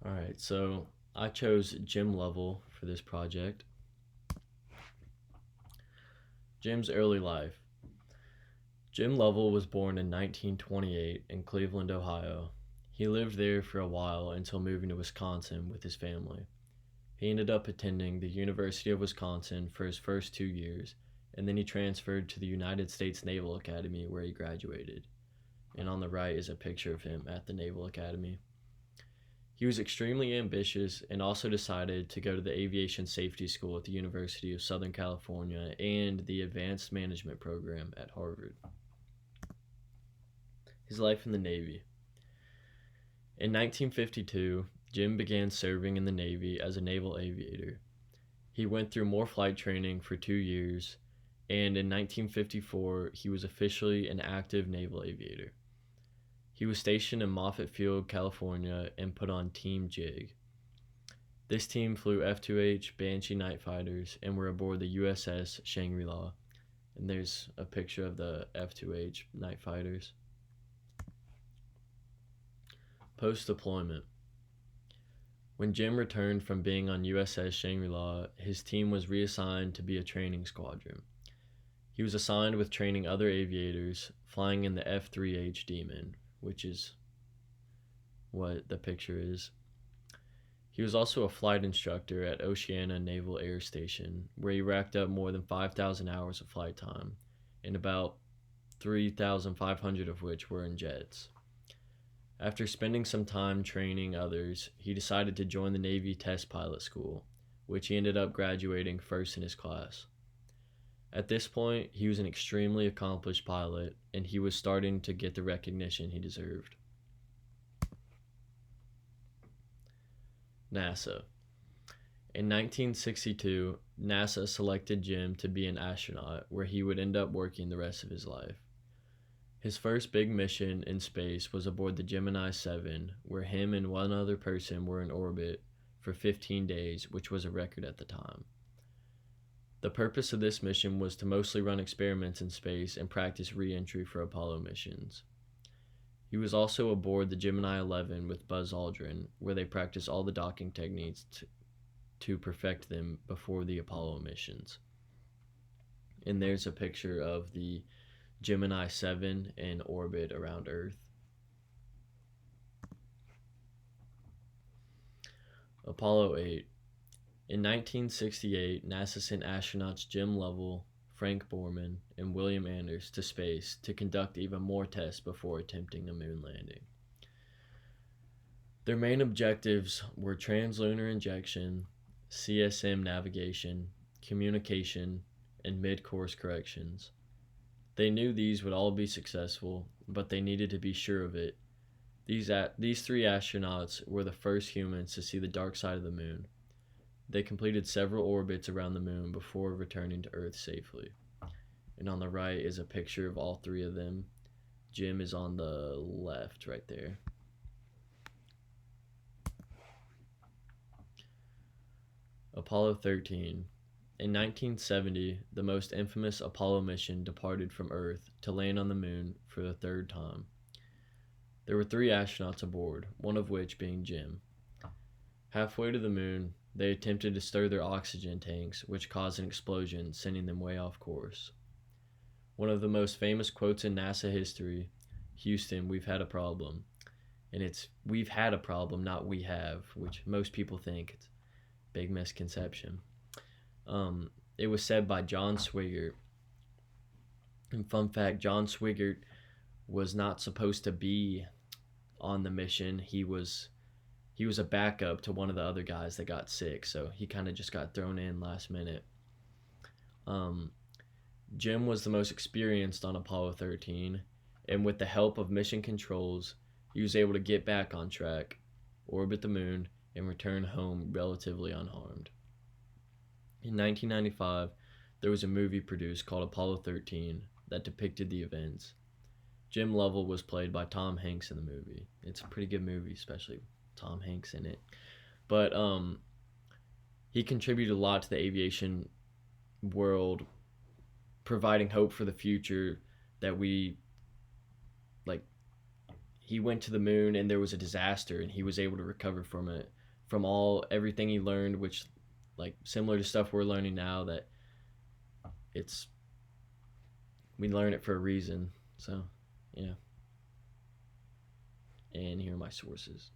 All right, so I chose Jim Lovell for this project. Jim's early life. Jim Lovell was born in 1928 in Cleveland, Ohio. He lived there for a while until moving to Wisconsin with his family. He ended up attending the University of Wisconsin for his first 2 years, and then he transferred to the United States Naval Academy where he graduated. And on the right is a picture of him at the Naval Academy. He was extremely ambitious and also decided to go to the Aviation Safety School at the University of Southern California and the Advanced Management Program at Harvard. His life in the Navy. In 1952, Jim began serving in the Navy as a naval aviator. He went through more flight training for 2 years, and in 1954, he was officially an active naval aviator. He was stationed in Moffett Field, California, and put on Team JIG. This team flew F-2H Banshee night fighters and were aboard the USS Shangri-La. And there's a picture of the F-2H night fighters. Post-deployment. When Jim returned from being on USS Shangri-La, his team was reassigned to be a training squadron. He was assigned with training other aviators, flying in the F-3H Demon, which is what the picture is. He was also a flight instructor at Oceana Naval Air Station, where he racked up more than 5,000 hours of flight time, and about 3,500 of which were in jets. After spending some time training others, he decided to join the Navy Test Pilot School, which he ended up graduating first in his class. At this point, he was an extremely accomplished pilot, and he was starting to get the recognition he deserved. NASA. In 1962, NASA selected Jim to be an astronaut, where he would end up working the rest of his life. His first big mission in space was aboard the Gemini 7, where him and one other person were in orbit for 15 days, which was a record at the time. The purpose of this mission was to mostly run experiments in space and practice re-entry for Apollo missions. He was also aboard the Gemini 11 with Buzz Aldrin, where they practiced all the docking techniques to perfect them before the Apollo missions. And there's a picture of the Gemini 7 in orbit around Earth. Apollo 8. In 1968, NASA sent astronauts Jim Lovell, Frank Borman, and William Anders to space to conduct even more tests before attempting a moon landing. Their main objectives were translunar injection, CSM navigation, communication, and mid-course corrections. They knew these would all be successful, but they needed to be sure of it. These three astronauts were the first humans to see the dark side of the moon. They completed several orbits around the moon before returning to Earth safely. And on the right is a picture of all three of them. Jim is on the left right there. Apollo 13. In 1970, the most infamous Apollo mission departed from Earth to land on the moon for the third time. There were 3 astronauts aboard, one of which being Jim. Halfway to the moon, they attempted to stir their oxygen tanks, which caused an explosion, sending them way off course. One of the most famous quotes in NASA history, "Houston, we've had a problem." And it's, "we've had a problem, not we have," which most people think it's a big misconception. It was said by John Swigert. And fun fact, John Swigert was not supposed to be on the mission. He was a backup to one of the other guys that got sick, so he kind of just got thrown in last minute. Jim was the most experienced on Apollo 13, and with the help of mission controls, he was able to get back on track, orbit the moon, and return home relatively unharmed. In 1995, there was a movie produced called Apollo 13 that depicted the events. Jim Lovell was played by Tom Hanks in the movie. It's a pretty good movie, especially Tom Hanks in it. But he contributed a lot to the aviation world, providing hope for the future that he went to the moon and there was a disaster and he was able to recover from it, from all everything he learned, which like similar to stuff we're learning now, that it's we learn it for a reason. So yeah, and here are my sources.